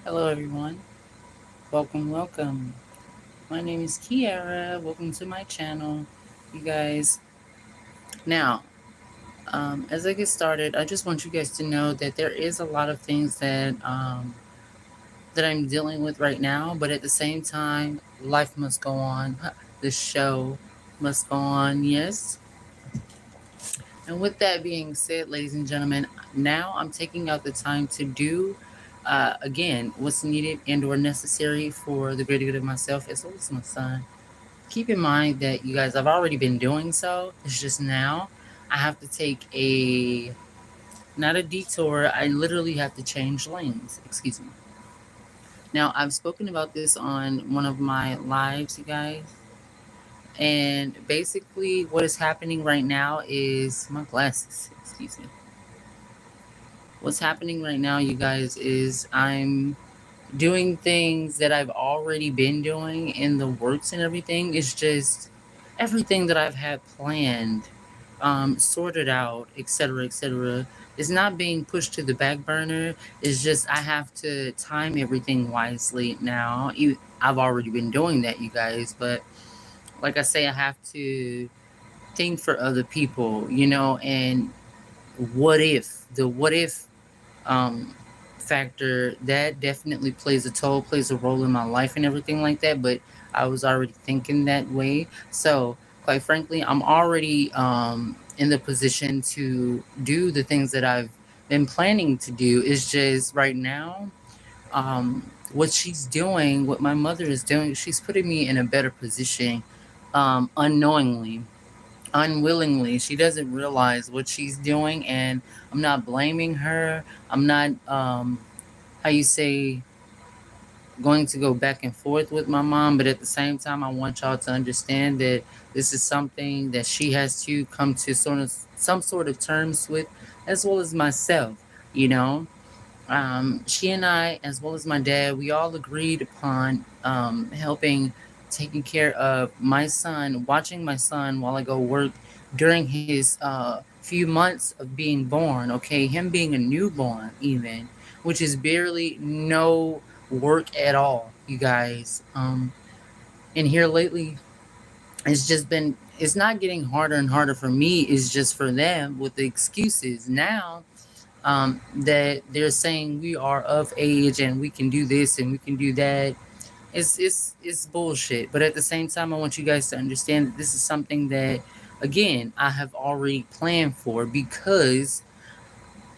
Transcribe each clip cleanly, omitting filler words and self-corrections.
Hello, everyone. Welcome, welcome. My name is KEIRA. Welcome to my channel, you guys. Now, as I get started, I just want you guys to know that there is a lot of things that I'm dealing with right now, but at the same time, life must go on. The show must go on. Yes. And with that being said, ladies and gentlemen, now I'm taking out the time to do, again, what's needed and/or necessary for the greater good of myself as well as my son. Keep in mind that you guys, I've already been doing so. It's just now I have to take a not a detour. I literally have to change lanes. Excuse me. Now I've spoken about this on one of my lives, you guys. And basically, what is happening right now is my glasses. Excuse me. What's happening right now, you guys, is I'm doing things that I've already been doing in the works and everything. It's just everything that I've had planned, sorted out, etc., is not being pushed to the back burner. It's just I have to time everything wisely now. I've already been doing that, you guys, but like I say, I have to think for other people, and what if um, factor that definitely plays a role in my life and everything like that. But I was already thinking that way. So, quite frankly, I'm already in the position to do the things that I've been planning to do. It's just right now, what she's doing, what my mother is doing, she's putting me in a better position unknowingly, unwillingly. She doesn't realize what she's doing, and I'm not blaming her. I'm not how you say, going to go back and forth with my mom, but at the same time, I want y'all to understand that this is something that she has to come to some sort of terms with, as well as myself. You know, she and I, as well as my dad, we all agreed upon helping, taking care of my son, watching my son while I go work during his few months of being born. Okay, him being a newborn, even, which is barely no work at all, you guys. And here lately, it's not getting harder and harder for me. It's just for them with the excuses now that they're saying we are of age and we can do this and we can do that. It's bullshit. But at the same time, I want you guys to understand that this is something that, again, I have already planned for, because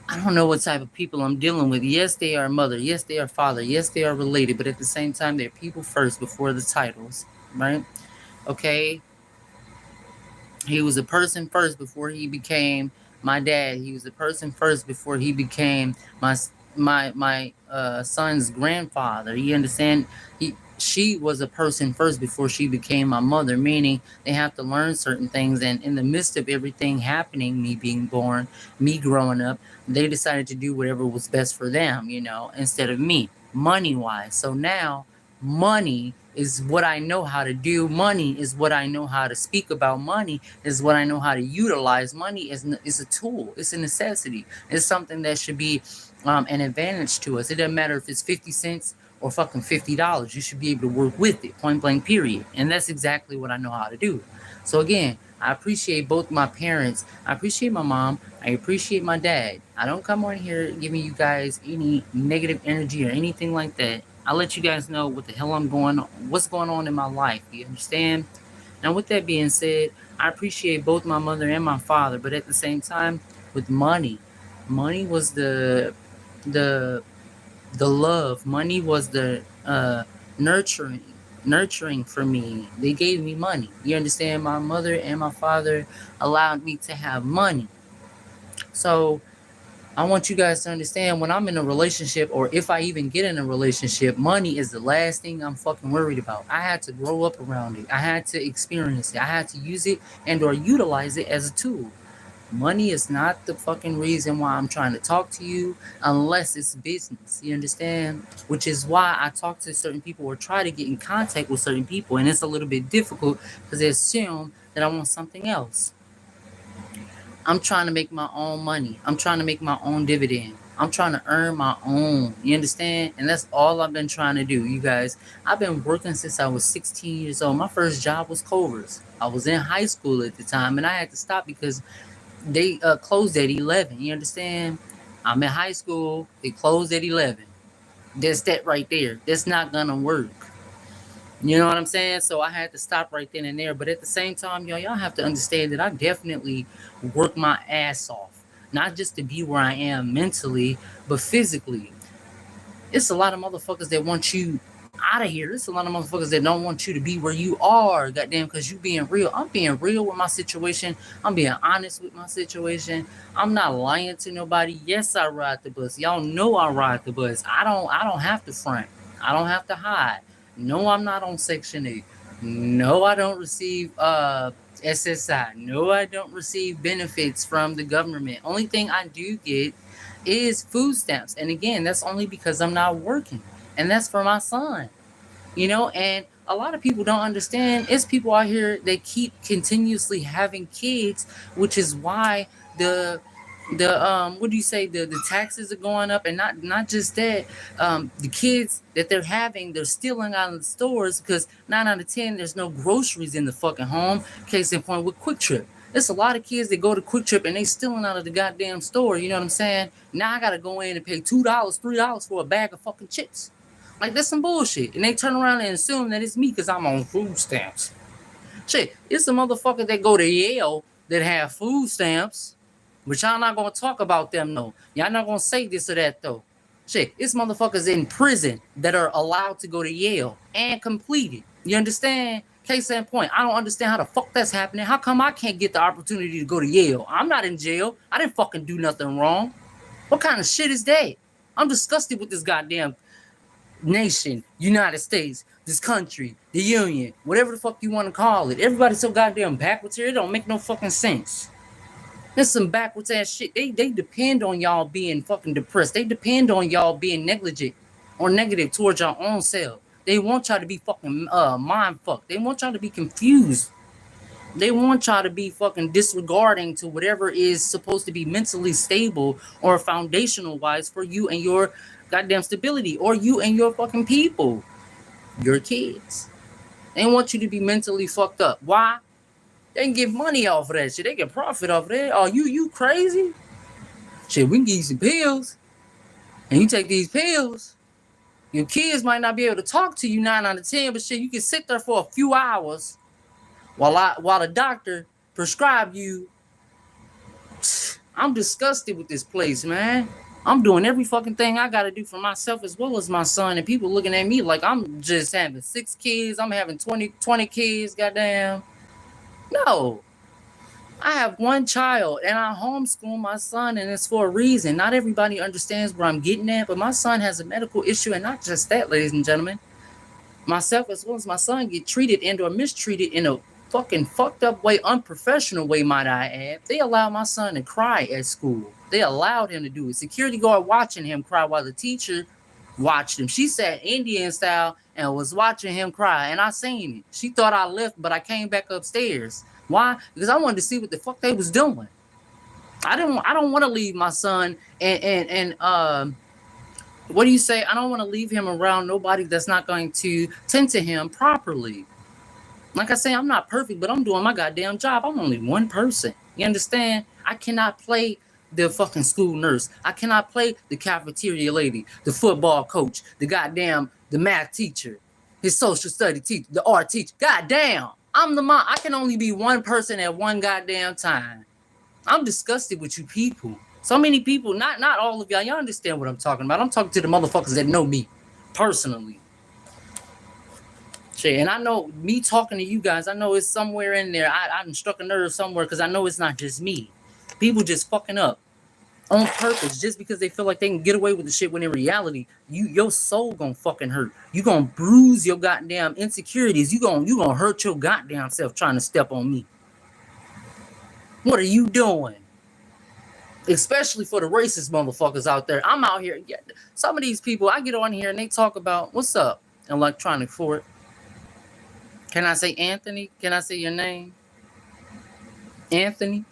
I don't know what type of people I'm dealing with. Yes, they are mother. Yes, they are father. Yes, they are related. But at the same time, they're people first before the titles, right? Okay, he was a person first before he became my dad. He was a person first before he became my son's grandfather. You understand? She was a person first before she became my mother, meaning they have to learn certain things. And in the midst of everything happening, me being born, me growing up, they decided to do whatever was best for them, instead of me, money wise. So now money is what I know how to do. Money is what I know how to speak about. Money is what I know how to utilize. Money is a tool. It's a necessity. It's something that should be an advantage to us. It doesn't matter if it's 50 cents or fucking $50. You should be able to work with it, point blank, period. And that's exactly what I know how to do. So again, I appreciate both my parents. I appreciate my mom. I appreciate my dad. I don't come on here giving you guys any negative energy or anything like that. I let you guys know what the hell what's going on in my life. You understand? Now, with that being said, I appreciate both my mother and my father, but at the same time, with money was the the love. Money was the nurturing, nurturing for me. They gave me money. You understand? My mother and my father allowed me to have money. So I want you guys to understand, when I'm in a relationship, or if I even get in a relationship, money is the last thing I'm fucking worried about. I had to grow up around it. I had to experience it. I had to use it and or utilize it as a tool. Money is not the fucking reason why I'm trying to talk to you, unless it's business. You understand? Which is why I talk to certain people or try to get in contact with certain people, and it's a little bit difficult because they assume that I want something else. I'm trying to make my own money. I'm trying to make my own dividend. I'm trying to earn my own. You understand? And that's all I've been trying to do, you guys. I've been working since I was 16 years old. My first job was Culver's. I was in high school at the time, and I had to stop because they closed at 11. You understand? I'm in high school. They closed at 11. That's that right there. That's not gonna work. You know what I'm saying? So I had to stop right then and there. But at the same time, y'all have to understand that I definitely work my ass off. Not just to be where I am mentally, but physically. It's a lot of motherfuckers that want you out of here. It's a lot of motherfuckers that don't want you to be where you are, goddamn, because you being real. I'm being real with my situation. I'm being honest with my situation. I'm not lying to nobody. Yes, I ride the bus. Y'all know I ride the bus. I don't have to front. I don't have to hide. No, I'm not on Section 8. No, I don't receive SSI. No, I don't receive benefits from the government. Only thing I do get is food stamps. And again, that's only because I'm not working. And that's for my son. And a lot of people don't understand. It's people out here that keep continuously having kids, which is why the what do you say, the taxes are going up, and not just that, the kids that they're having, they're stealing out of the stores because 9 out of 10 there's no groceries in the fucking home. Case in point with Quick Trip. There's a lot of kids that go to Quick Trip and they stealing out of the goddamn store. You know what I'm saying? Now I gotta go in and pay $2, $3 for a bag of fucking chips. Like, that's some bullshit. And they turn around and assume that it's me because I'm on food stamps. Shit, it's some motherfuckers that go to Yale that have food stamps. But y'all not gonna talk about them, though. Y'all not gonna say this or that, though. Shit, it's motherfuckers in prison that are allowed to go to Yale and complete it. You understand? Case in point, I don't understand how the fuck that's happening. How come I can't get the opportunity to go to Yale? I'm not in jail. I didn't fucking do nothing wrong. What kind of shit is that? I'm disgusted with this goddamn nation, United States, this country, the union, whatever the fuck you want to call it. Everybody's so goddamn backwards here. It don't make no fucking sense. There's some backwards ass shit. They depend on y'all being fucking depressed. They depend on y'all being negligent or negative towards your own self. They want y'all to be fucking mind fucked. They want y'all to be confused. They want y'all to be fucking disregarding to whatever is supposed to be mentally stable or foundational wise for you and your goddamn stability, or you and your fucking people, your kids. They want you to be mentally fucked up. Why? They can get money off of that shit. They can profit off of that. Oh, you crazy? Shit, we can give you some pills, and you take these pills. Your kids might not be able to talk to you 9 out of 10, but shit, you can sit there for a few hours while the doctor prescribe you. I'm disgusted with this place, man. I'm doing every fucking thing I gotta do for myself as well as my son, and people looking at me like I'm just having 6 kids. I'm having 20 kids, goddamn. No. I have one child and I homeschool my son, and it's for a reason. Not everybody understands where I'm getting at, but my son has a medical issue, and not just that, ladies and gentlemen. Myself as well as my son get treated and or mistreated in a fucking fucked up way, unprofessional way, might I add. They allowed my son to cry at school. They allowed him to do it. Security guard watching him cry while the teacher watched him. She sat Indian style and was watching him cry, and I seen it. She thought I left, but I came back upstairs. Why? Because I wanted to see what the fuck they was doing. I don't want to leave my son and what do you say? I don't want to leave him around nobody that's not going to tend to him properly. Like I say, I'm not perfect, but I'm doing my goddamn job. I'm only one person. You understand? I cannot play the fucking school nurse. I cannot play the cafeteria lady, the football coach, the math teacher, his social study teacher, the art teacher. Goddamn. I'm the mom. I can only be one person at one goddamn time. I'm disgusted with you people. So many people, not all of y'all. Y'all understand what I'm talking about. I'm talking to the motherfuckers that know me personally. Shit, and I know me talking to you guys, I know it's somewhere in there. I struck a nerve somewhere because I know it's not just me. People just fucking up on purpose just because they feel like they can get away with the shit when in reality, your soul gonna fucking hurt. You gonna bruise your goddamn insecurities. You gonna hurt your goddamn self trying to step on me. What are you doing? Especially for the racist motherfuckers out there. I'm out here. Some of these people, I get on here and they talk about, what's up, electronic Ford? Can I say Anthony? Can I say your name? Anthony?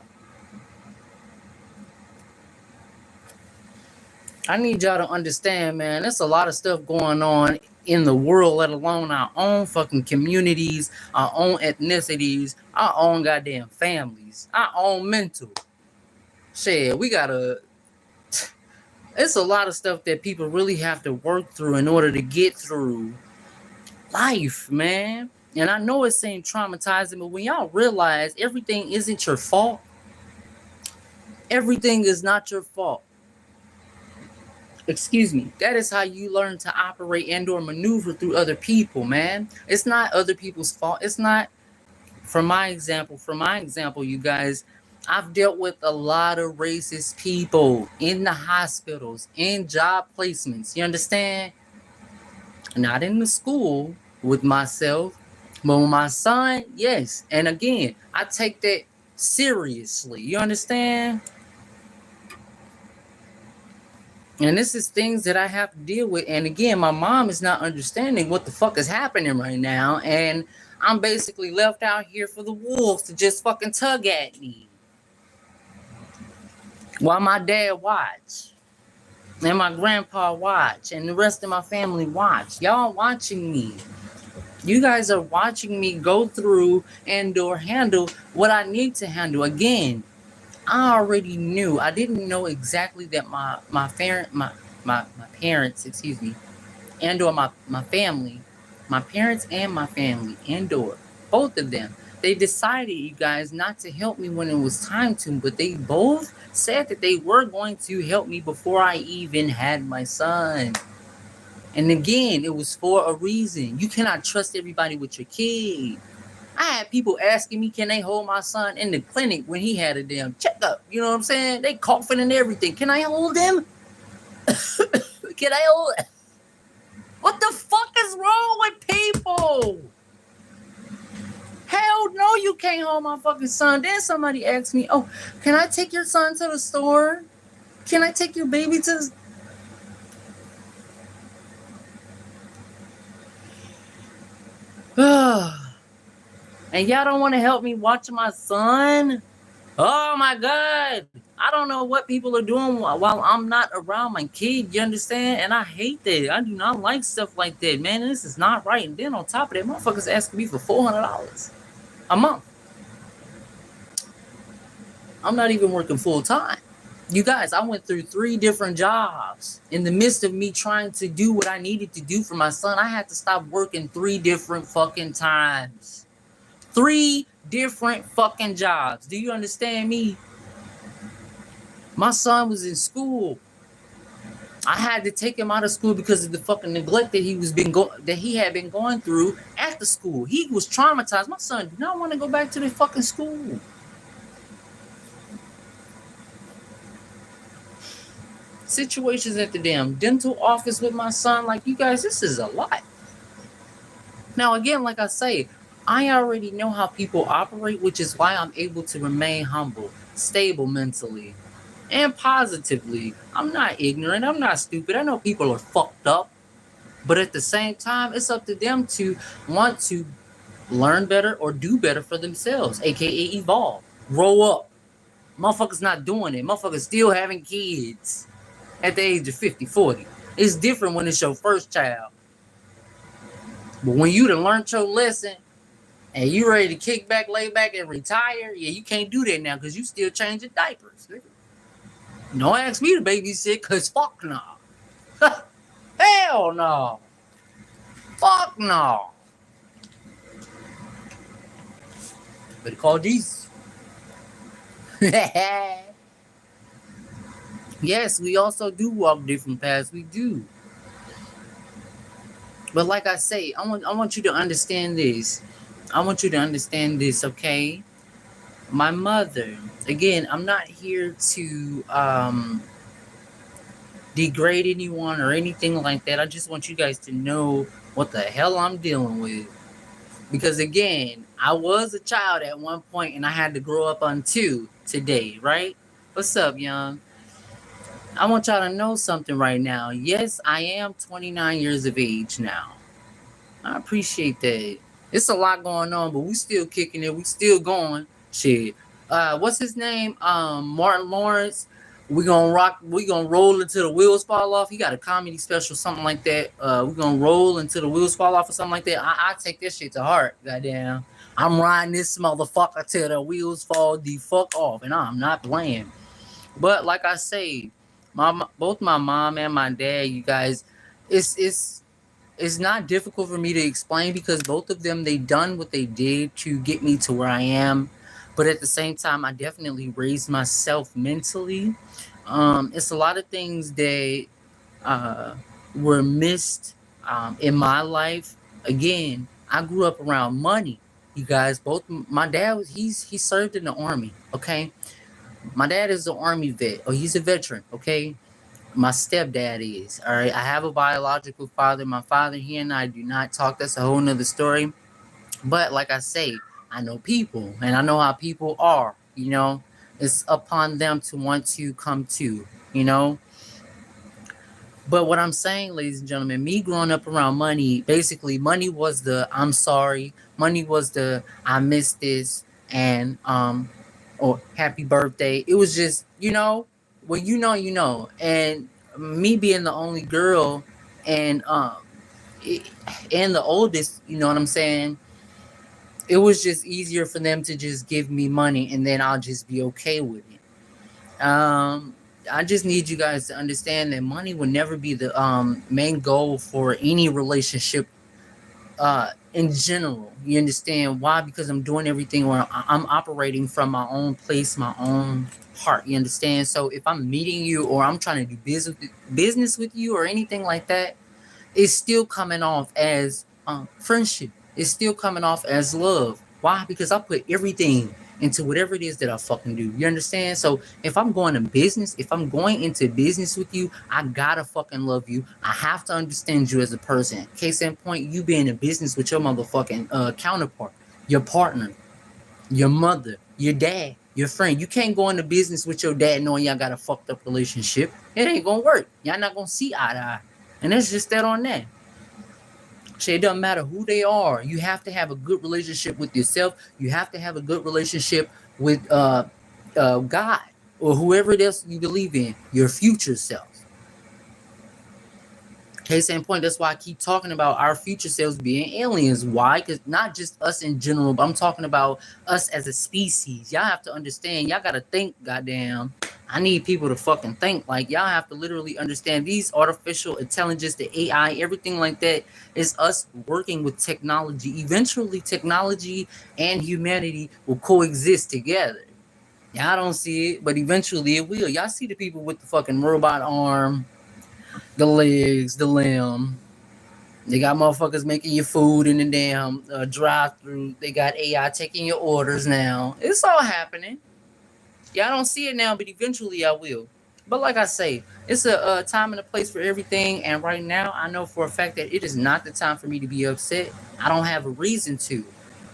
I need y'all to understand, man. There's a lot of stuff going on in the world, let alone our own fucking communities, our own ethnicities, our own goddamn families, our own mental. Shit, we gotta. It's a lot of stuff that people really have to work through in order to get through life, man. And I know it seems traumatizing, but when y'all realize everything isn't your fault, everything is not your fault. Excuse me. That is how you learn to operate and or maneuver through other people, man. It's not other people's fault. It's not. From my example, you guys, I've dealt with a lot of racist people in the hospitals, in job placements. You understand? Not in the school with myself, but with my son, yes. And again, I take that seriously. You understand? And this is things that I have to deal with. And again, my mom is not understanding what the fuck is happening right now. And I'm basically left out here for the wolves to just fucking tug at me. While my dad watch. And my grandpa watch. And the rest of my family watch. Y'all watching me. You guys are watching me go through and or handle what I need to handle. Again, I already knew. I didn't know exactly that my parents, excuse me, and or my family, my parents and my family, and or both of them, they decided, you guys, not to help me when it was time to, but they both said that they were going to help me before I even had my son. And again, it was for a reason. You cannot trust everybody with your kid. I had people asking me, can they hold my son in the clinic when he had a damn checkup? You know what I'm saying? They coughing and everything. Can I hold him? Can I hold him? What the fuck is wrong with people? Hell no, you can't hold my fucking son. Then somebody asked me, oh, can I take your son to the store? Can I take your baby to the... And y'all don't want to help me watch my son? Oh my God. I don't know what people are doing while I'm not around my kid. You understand? And I hate that. I do not like stuff like that, man. This is not right. And then on top of that, motherfuckers asking me for $400 a month. I'm not even working full time. You guys, I went through 3 different jobs. In the midst of me trying to do what I needed to do for my son, I had to stop working 3 different fucking times. 3 different fucking jobs. Do you understand me? My son was in school. I had to take him out of school because of the fucking neglect that he had been going through at the school. He was traumatized. My son did not want to go back to the fucking school. Situations at the damn dental office with my son. Like, you guys, this is a lot. Now, again, like I say, I already know how people operate, which is why I'm able to remain humble, stable mentally, and positively. I'm not ignorant. I'm not stupid. I know people are fucked up. But at the same time, it's up to them to want to learn better or do better for themselves, aka evolve, grow up. Motherfuckers not doing it. Motherfuckers still having kids at the age of 50, 40. It's different when it's your first child. But when you done learned your lesson, and you ready to kick back, lay back, and retire, yeah, you can't do that now because you still changing diapers. Don't ask me to babysit because fuck no. Hell no. Fuck no. Better call Jesus. Yes, we also do walk different paths. We do. But like I say, I want you to understand this. I want you to understand this, okay? My mother, again, I'm not here to degrade anyone or anything like that. I just want you guys to know what the hell I'm dealing with. Because again, I was a child at one point and I had to grow up until today, right? What's up, young? I want y'all to know something right now. Yes, I am 29 years of age now. I appreciate that. It's a lot going on, but we still kicking it. We still going. Shit. What's his name? Martin Lawrence. We gonna rock. We gonna roll until the wheels fall off. He got a comedy special, something like that. We gonna roll until the wheels fall off or something like that. I take this shit to heart. Goddamn, I'm riding this motherfucker till the wheels fall the fuck off, and I'm not playing. But like I say, both my mom and my dad, you guys, it's not difficult for me to explain because both of them, they done what they did to get me to where I am. But at the same time, I definitely raised myself mentally. It's a lot of things that uh, were missed in my life. Again, I grew up around money. You guys, both my dad was he served in the army. Okay, my dad is an army vet. Oh, he's a veteran. Okay, my stepdad is. All right, I have a biological father. My father, he and I do not talk. That's a whole nother story. But like I say, I know people and I know how people are. It's upon them to want to come to. You know, but what I'm saying, ladies and gentlemen, me growing up around money, basically, money was the I'm sorry, money was the I missed this, and or happy birthday. It was just, well, and me being the only girl, and and the oldest, you know what I'm saying. It was just easier for them to just give me money, and then I'll just be okay with it. I just need you guys to understand that money will never be the main goal for any relationship in general. You understand why? Because I'm doing everything where I'm operating from my own place, my own heart. You understand? So if I'm meeting you or I'm trying to do business with you or anything like that, it's still coming off as friendship. It's still coming off as love. Why? Because I put everything into whatever it is that I fucking do. You understand? So if I'm going to business, if I'm going into business with you, I gotta fucking love you. I have to understand you as a person. Case in point, you being in business with your motherfucking counterpart, your partner, your mother, your dad, your friend. You can't go into business with your dad knowing y'all got a fucked up relationship. It ain't gonna work. Y'all not gonna see eye to eye. And that's just that on that. Shit, it doesn't matter who they are. You have to have a good relationship with yourself. You have to have a good relationship with God or whoever else you believe in, your future self. Case in point, that's why I keep talking about our future selves being aliens. Why? Because not just us in general, but I'm talking about us as a species. Y'all have to understand. Y'all got to think, goddamn. I need people to fucking think. Like, y'all have to literally understand these artificial intelligence, the AI, everything like that is us working with technology. Eventually, technology and humanity will coexist together. Y'all don't see it, but eventually it will. Y'all see the people with the fucking robot arm, the legs, the limb. They got motherfuckers making your food in the damn drive-through. They got AI taking your orders now. It's all happening. Y'all don't see it now, but eventually I will. But like I say, it's a time and a place for everything. And right now, I know for a fact that it is not the time for me to be upset. I don't have a reason to.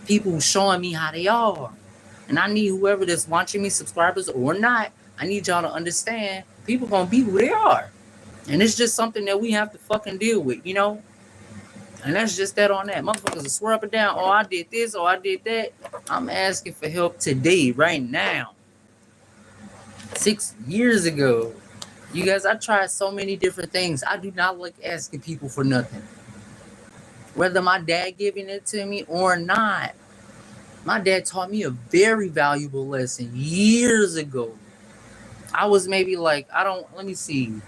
People showing me how they are. And I need whoever that's watching me, subscribers or not, I need y'all to understand people gonna be who they are. And it's just something that we have to fucking deal with, And that's just that on that. Motherfuckers will swear up and down, oh, I did this, oh, I did that. I'm asking for help today, right now. 6 years ago. You guys, I tried so many different things. I do not like asking people for nothing. Whether my dad giving it to me or not. My dad taught me a very valuable lesson years ago. I was maybe like, let me see.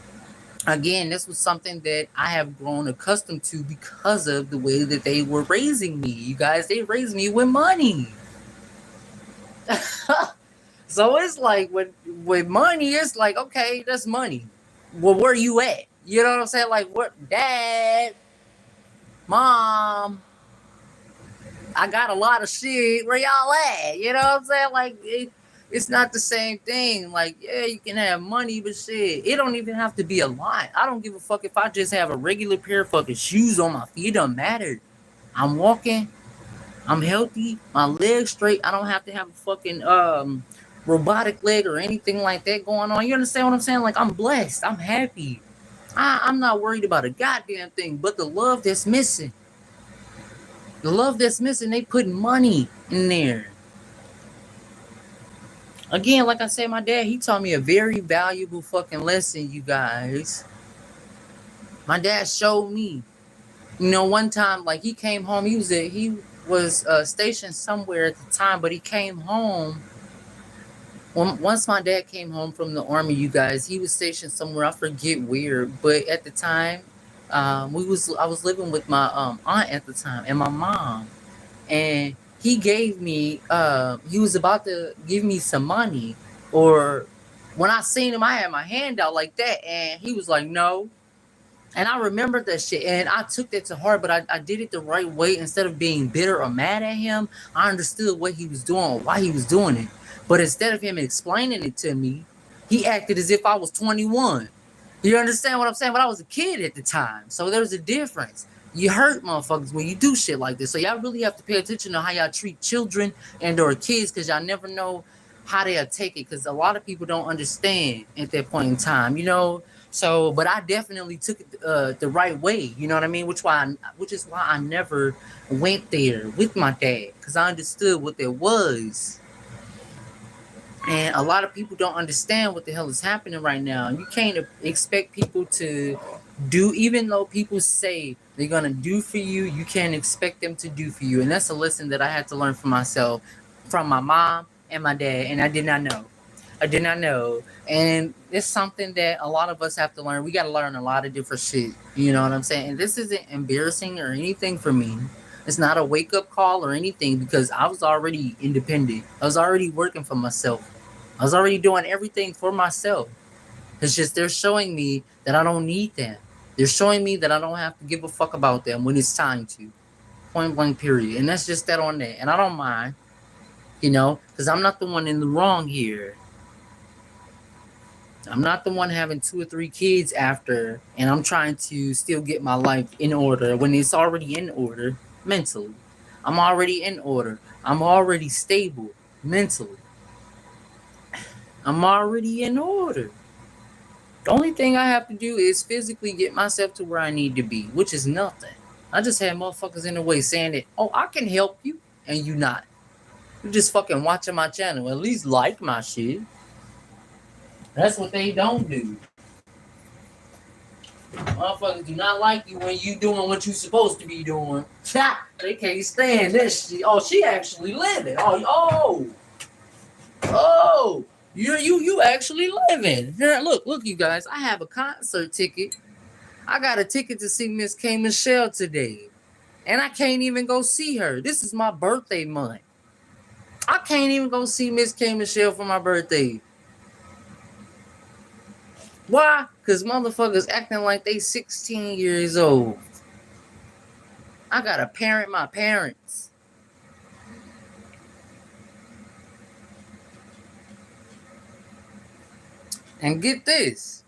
Again, this was something that I have grown accustomed to because of the way that they were raising me. You guys, they raised me with money. So it's like with money, it's like, okay, that's money. Well, where you at? You know what I'm saying? Like, what, dad, mom, I got a lot of shit. Where y'all at? You know what I'm saying? Like, it's not the same thing. Like, yeah, you can have money, but shit, it don't even have to be a lot. I don't give a fuck if I just have a regular pair of fucking shoes on my feet. It doesn't matter. I'm walking. I'm healthy. My legs straight. I don't have to have a fucking robotic leg or anything like that going on. You understand what I'm saying? Like, I'm blessed. I'm happy. I'm not worried about a goddamn thing. But the love that's missing. The love that's missing, they put money in there. Again, like I said, my dad, he taught me a very valuable fucking lesson, you guys. My dad showed me. One time, like he came home, he was stationed somewhere at the time, but he came home. Once my dad came home from the army, you guys, he was stationed somewhere. I forget where, but at the time, I was living with my aunt at the time and my mom, and he was about to give me some money, or when I seen him, I had my hand out like that, and he was like, no. And I remembered that shit, and I took that to heart, but I did it the right way. Instead of being bitter or mad at him, I understood what he was doing, why he was doing it. But instead of him explaining it to me, he acted as if I was 21. You understand what I'm saying? But I was a kid at the time, so there's a difference. You hurt motherfuckers when you do shit like this. So y'all really have to pay attention to how y'all treat children and or kids, because y'all never know how they'll take it, because a lot of people don't understand at that point in time, So, but I definitely took it the right way, you know what I mean? Which is why I never went there with my dad, because I understood what there was. And a lot of people don't understand what the hell is happening right now. You can't expect people to do, even though people say they're gonna do for you, you can't expect them to do for you. And that's a lesson that I had to learn for myself, from my mom and my dad, and I did not know. I did not know. And it's something that a lot of us have to learn. We got to learn a lot of different shit. You know what I'm saying? And this isn't embarrassing or anything for me. It's not a wake up call or anything, because I was already independent. I was already working for myself. I was already doing everything for myself. It's just they're showing me that I don't need them. They're showing me that I don't have to give a fuck about them when it's time to. Point blank, period. And that's just that on that. And I don't mind, because I'm not the one in the wrong here. I'm not the one having 2 or 3 kids after, and I'm trying to still get my life in order when it's already in order mentally. I'm already in order. I'm already stable mentally. I'm already in order. The only thing I have to do is physically get myself to where I need to be, which is nothing. I just had motherfuckers in the way saying that, oh, I can help you, and you not. You just fucking watching my channel. At least like my shit. That's what they don't do. Motherfuckers do not like you when you doing what you supposed to be doing. They can't stand this shit. Oh, she actually living. Oh, you actually living. Here, look, you guys. I have a concert ticket. I got a ticket to see Miss K. Michelle today, and I can't even go see her. This is my birthday month. I can't even go see Miss K. Michelle for my birthday. Why? Because motherfuckers acting like they 16 years old. I gotta parent my parents. And get this.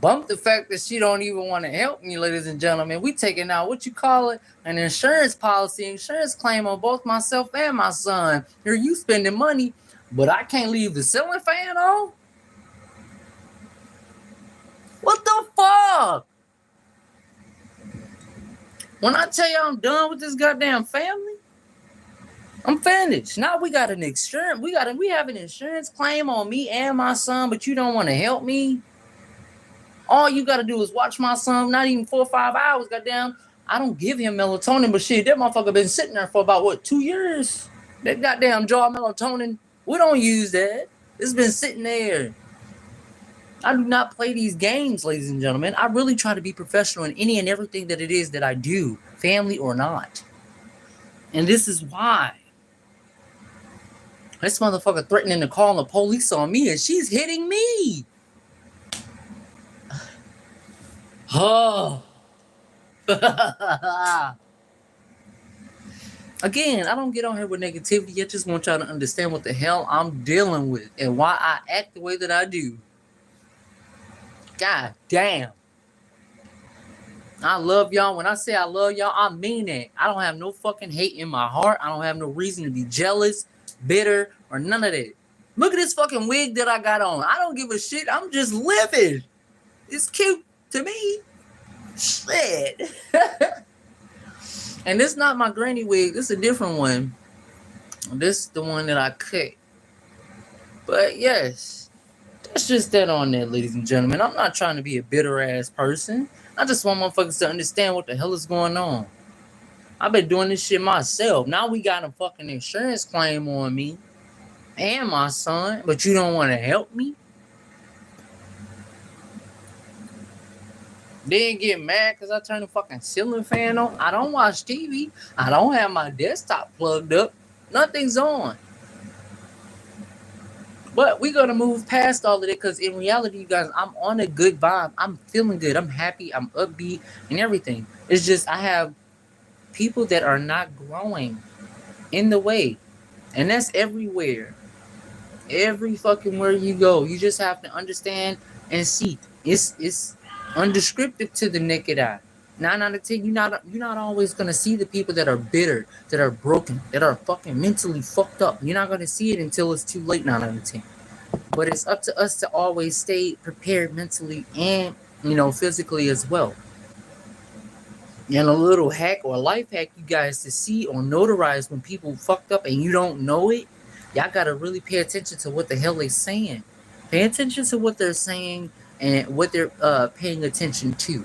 Bump the fact that she don't even want to help me, ladies and gentlemen. We taking out, what you call it, an insurance policy, insurance claim on both myself and my son. Here you spending money, but I can't leave the ceiling fan on? What the fuck? When I tell you I'm done with this goddamn family, I'm finished. Now we got an insurance. We have an insurance claim on me and my son, but you don't want to help me. All you gotta do is watch my son. Not even 4 or 5 hours. Goddamn, I don't give him melatonin, but shit, that motherfucker been sitting there for about 2 years. That goddamn jar of melatonin, we don't use that. It's been sitting there. I do not play these games, ladies and gentlemen. I really try to be professional in any and everything that it is that I do, family or not. And this is why. This motherfucker threatening to call the police on me, and she's hitting me. Oh. Again, I don't get on here with negativity. I just want y'all to understand what the hell I'm dealing with and why I act the way that I do. God damn. I love y'all. When I say I love y'all, I mean it. I don't have no fucking hate in my heart. I don't have no reason to be jealous, bitter, or none of that. Look at this fucking wig that I got on. I don't give a shit. I'm just living. It's cute to me. Shit. And this not my granny wig. This is a different one. This is the one that I cut. But yes, that's just that on there, ladies and gentlemen. I'm not trying to be a bitter ass person. I just want motherfuckers to understand what the hell is going on. I've been doing this shit myself. Now we got a fucking insurance claim on me and my son, but you don't want to help me? Then get mad because I turn the fucking ceiling fan on. I don't watch TV. I don't have my desktop plugged up. Nothing's on. But we're going to move past all of it because in reality, you guys, I'm on a good vibe. I'm feeling good. I'm happy. I'm upbeat and everything. It's just I have people that are not growing in the way. And that's everywhere. Every fucking where you go. You just have to understand and see. It's undescriptive to the naked eye. 9 out of 10, you're not always gonna see the people that are bitter, that are broken, that are fucking mentally fucked up. You're not gonna see it until it's too late. 9 out of 10. But it's up to us to always stay prepared mentally and physically as well. And a little hack or life hack, you guys, to see or notarize when people fucked up and you don't know it. Y'all gotta really pay attention to what the hell they're saying. Pay attention to what they're saying and what they're paying attention to.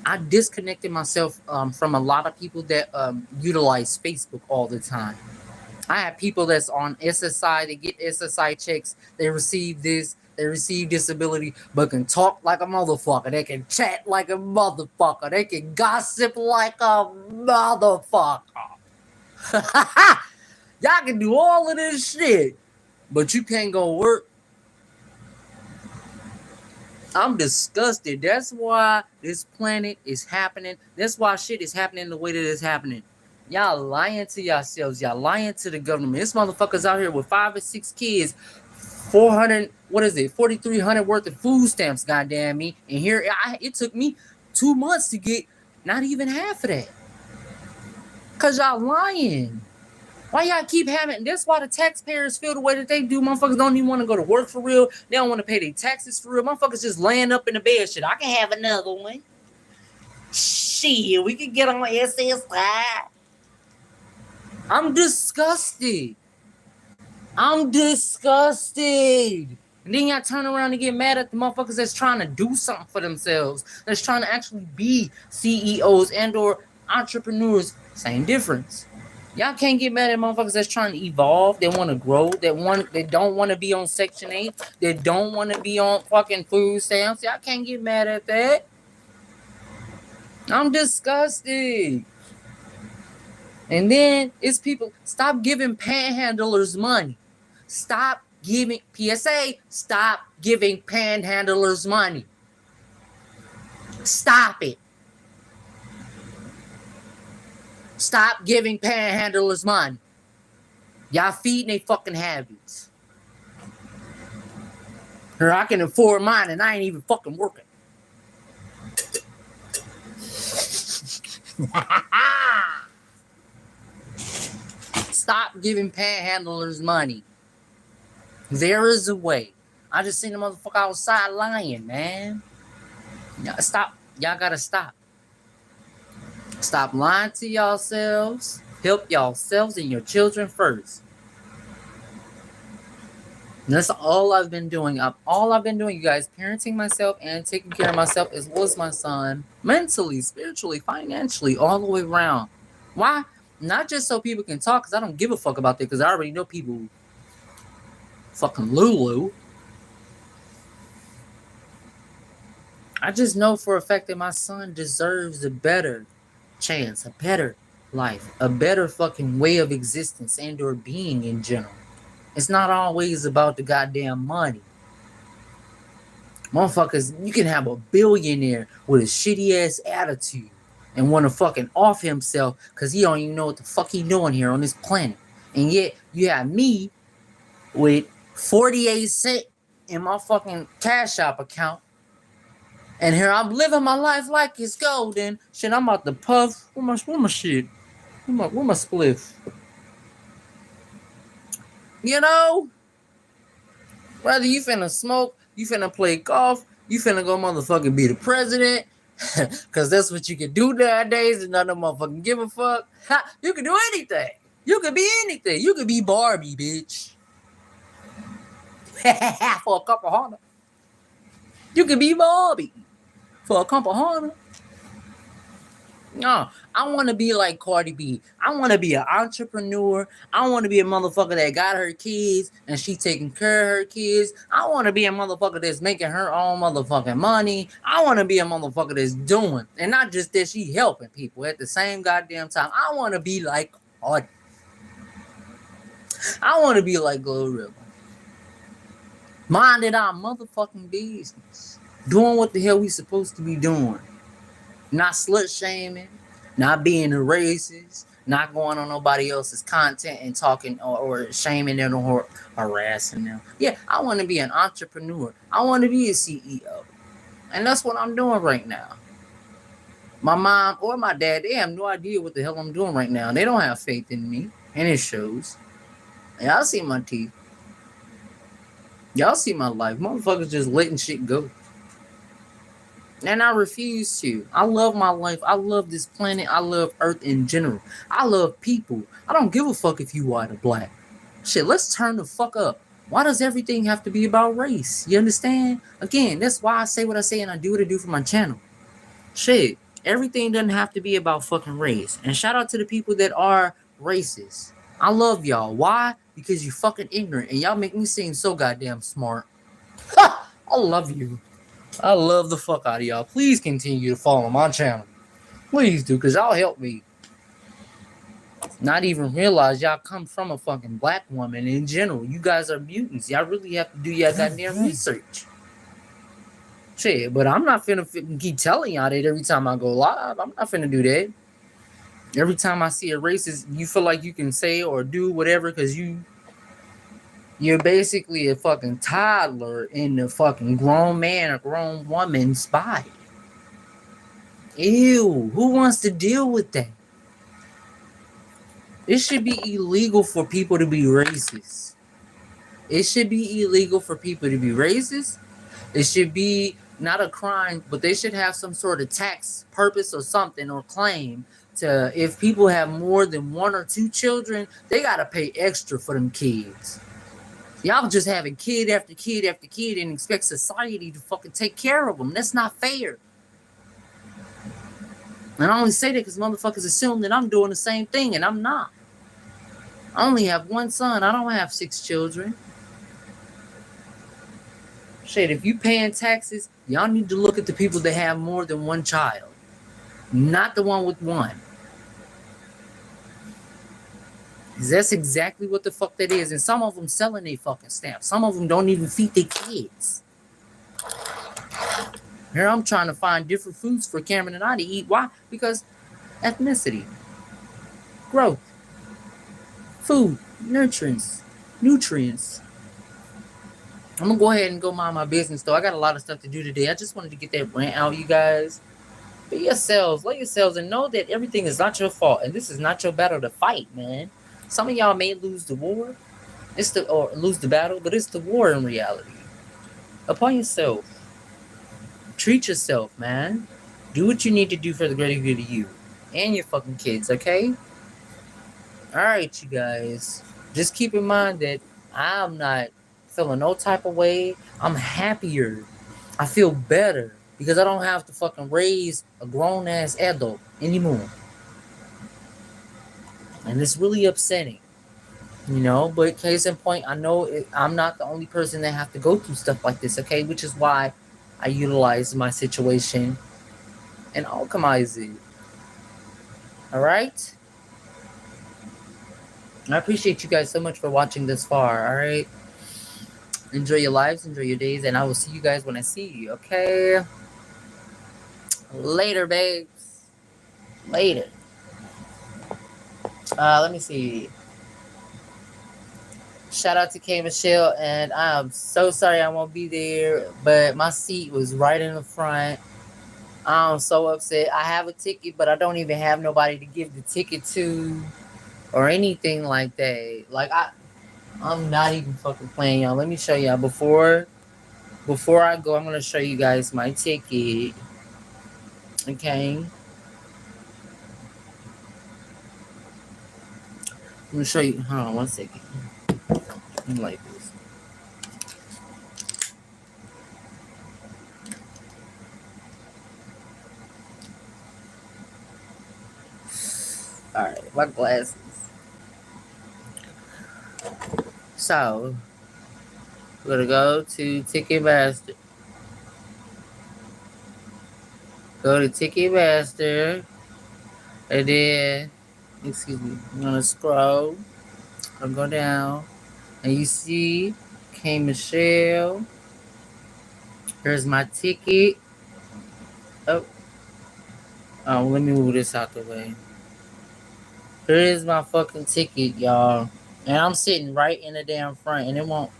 I disconnected myself from a lot of people that utilize Facebook all the time. I have people that's on SSI, they get SSI checks, they receive this, they receive disability, but can talk like a motherfucker. They can chat like a motherfucker. They can gossip like a motherfucker. Y'all can do all of this shit, but you can't go work. I'm disgusted. That's why this planet is happening. That's why shit is happening the way that it's happening. Y'all lying to yourselves. Y'all lying to the government. This motherfucker's out here with 5 or 6 kids, 400, 4,300 worth of food stamps, goddamn me. And here, it took me 2 months to get not even half of that. Because y'all lying. Why y'all keep having? That's why the taxpayers feel the way that they do. Motherfuckers don't even want to go to work for real. They don't want to pay their taxes for real. Motherfuckers just laying up in the bed. Shit, I can have another one. Shit, we can get on SSI. I'm disgusted. And then y'all turn around and get mad at the motherfuckers that's trying to do something for themselves. That's trying to actually be CEOs and or entrepreneurs. Same difference. Y'all can't get mad at motherfuckers that's trying to evolve. They want to grow. They don't want to be on Section 8. They don't want to be on fucking food stamps. Y'all can't get mad at that. I'm disgusted. And then it's people, stop giving panhandlers money. Stop giving, PSA, stop giving panhandlers money. Stop it. Stop giving panhandlers money. Y'all feeding they fucking habits. Or I can afford mine and I ain't even fucking working. Stop giving panhandlers money. There is a way. I just seen the motherfucker outside lying, man. Stop. Y'all gotta stop. Stop lying to yourselves. Help yourselves and your children first. And that's all I've been doing. All I've been doing, you guys, parenting myself and taking care of myself as well as my son. Mentally, spiritually, financially, all the way around. Why? Not just so people can talk, because I don't give a fuck about that, because I already know people fucking Lulu. I just know for a fact that my son deserves a better chance, a better life, a better fucking way of existence and or being in general. It's not always about the goddamn money. Motherfuckers, you can have a billionaire with a shitty ass attitude and want to fucking off himself because he don't even know what the fuck he doing here on this planet. And yet you have me with 48 cents in my fucking Cash App account. And here I'm living my life like it's golden. Shit, I'm about to puff. Where my shit? Where my spliff? You know? Whether you finna smoke, you finna play golf, you finna go motherfucking be the president. Cause that's what you can do nowadays and none of them motherfucking give a fuck. You can do anything. You can be anything. You can be Barbie, bitch. For a couple $100. You can be Bobby for a couple $100. No, I want to be like Cardi B. I want to be an entrepreneur. I want to be a motherfucker that got her kids and she taking care of her kids. I want to be a motherfucker that's making her own motherfucking money. I want to be a motherfucker that's doing, and not just that, she helping people at the same goddamn time. I want to be like Cardi. I want to be like Glorilla. Minding our motherfucking business. Doing what the hell we supposed to be doing. Not slut shaming, not being a racist, not going on nobody else's content and talking or shaming them or harassing them. Yeah, I want to be an entrepreneur. I want to be a CEO. And that's what I'm doing right now. My mom or my dad, they have no idea what the hell I'm doing right now. They don't have faith in me. And it shows. Y'all see my teeth. Y'all see my life. Motherfuckers just letting shit go. And I refuse to. I love my life. I love this planet. I love Earth in general. I love people. I don't give a fuck if you white or black. Shit, let's turn the fuck up. Why does everything have to be about race? You understand? Again, that's why I say what I say and I do what I do for my channel. Shit, everything doesn't have to be about fucking race. And shout out to the people that are racist. I love y'all. Why? Because you fucking ignorant and y'all make me seem so goddamn smart. Ha! I love you. I love the fuck out of y'all. Please continue to follow my channel. Please do, because y'all help me. Not even realize y'all come from a fucking black woman in general. You guys are mutants. Y'all really have to do your goddamn research. Shit, but I'm not finna keep telling y'all that every time I go live. I'm not finna do that. Every time I see a racist, you feel like you can say or do whatever because you're basically a fucking toddler in the fucking grown man or grown woman's body. Ew, who wants to deal with that? It should be illegal for people to be racist. It should be illegal for people to be racist. It should be not a crime, but they should have some sort of tax purpose or something or claim to, if people have more than 1 or 2 children, they gotta pay extra for them kids. Y'all just having kid after kid after kid and expect society to fucking take care of them. That's not fair. And I only say that because motherfuckers assume that I'm doing the same thing, and I'm not. I only have 1 son. I don't have 6 children. Shit, if you paying taxes, y'all need to look at the people that have more than 1 child. Not the one with 1. That's exactly what the fuck that is. And some of them selling their fucking stamps. Some of them don't even feed their kids. Here I'm trying to find different foods for Cameron and I to eat. Why? Because ethnicity, growth, food, nutrients. I'm gonna go ahead and go mind my business though. I got a lot of stuff to do today. I just wanted to get that rant out, you guys. Be yourselves, let yourselves, and know that everything is not your fault. And this is not your battle to fight, man. Some of y'all may lose the war, or lose the battle, but it's the war in reality. Upon yourself. Treat yourself, man. Do what you need to do for the greater good of you and your fucking kids, okay? Alright, you guys. Just keep in mind that I'm not feeling no type of way. I'm happier. I feel better because I don't have to fucking raise a grown-ass adult anymore. And it's really upsetting, you know, but case in point, I know I'm not the only person that have to go through stuff like this, okay, which is why I utilize my situation and alchemize it. All right, I appreciate you guys so much for watching this far. All right, enjoy your lives, enjoy your days, and I will see you guys when I see you. Okay, later, babes. Later. Let me see. Shout out to K Michelle, and I'm so sorry I won't be there, but my seat was right in the front. I'm so upset. I have a ticket, but I don't even have nobody to give the ticket to or anything like that. Like I'm not even fucking playing, y'all. Let me show y'all before I go. I'm gonna show you guys my ticket. Okay. I'm gonna show you. Hold on 1 second. Like this. Alright, my glasses. So, we're gonna go to Ticketmaster. Go to Ticketmaster. And then, excuse me, I'm gonna scroll. I'll go down. And you see K Michelle. Here's my ticket. Oh, let me move this out the way. Here is my fucking ticket, y'all. And I'm sitting right in the damn front. And it won't.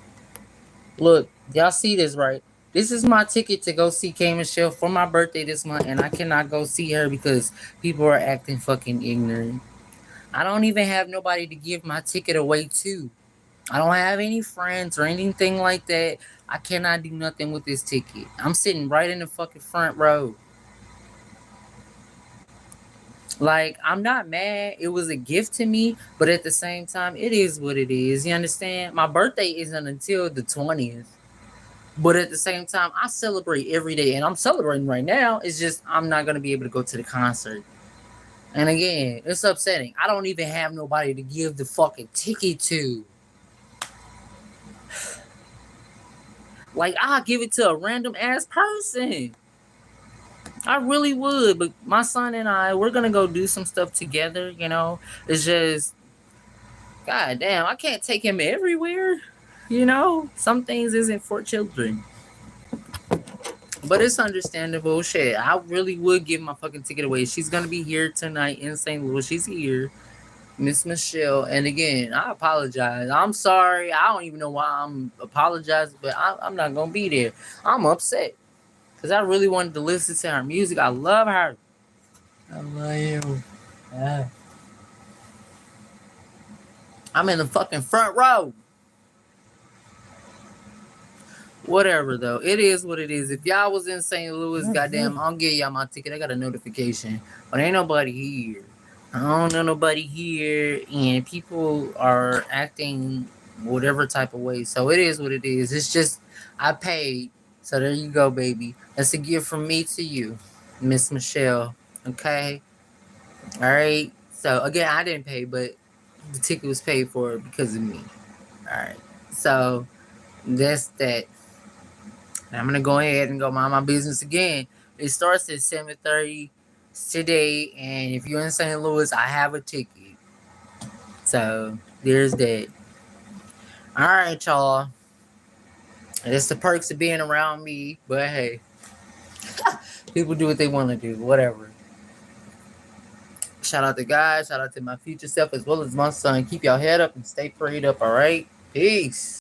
Look, y'all see this, right? This is my ticket to go see K Michelle for my birthday this month. And I cannot go see her because people are acting fucking ignorant. I don't even have nobody to give my ticket away to. I don't have any friends or anything like that. I cannot do nothing with this ticket. I'm sitting right in the fucking front row. Like, I'm not mad. It was a gift to me, but at the same time, it is what it is. You understand? My birthday isn't until the 20th. But at the same time, I celebrate every day, and I'm celebrating right now. It's just I'm not gonna be able to go to the concert. And again, it's upsetting. I don't even have nobody to give the fucking ticket to. Like, I'll give it to a random ass person. I really would, but my son and I, we're gonna go do some stuff together, you know? It's just, god damn, I can't take him everywhere, you know? Some things isn't for children. But it's understandable. Shit, I really would give my fucking ticket away. She's gonna be here tonight in St. Louis. She's here. Miss Michelle. And again, I apologize. I'm sorry. I don't even know why I'm apologizing, but I'm not gonna be there. I'm upset. Because I really wanted to listen to her music. I love her. I love you. Yeah. I'm in the fucking front row. Whatever, though. It is what it is. If y'all was in St. Louis, goddamn, I'll give y'all my ticket. I got a notification. But ain't nobody here. I don't know nobody here. And people are acting whatever type of way. So it is what it is. It's just, I paid. So there you go, baby. That's a gift from me to you, Miss Michelle. Okay? All right? So, again, I didn't pay, but the ticket was paid for because of me. All right? So, that's that. I'm going to go ahead and go mind my business again. It starts at 7:30 today, and if you're in St. Louis, I have a ticket. So, there's that. All right, y'all. It's the perks of being around me, but hey, people do what they want to do, whatever. Shout out to God, shout out to my future self as well as my son. Keep your head up and stay prayed up, all right? Peace.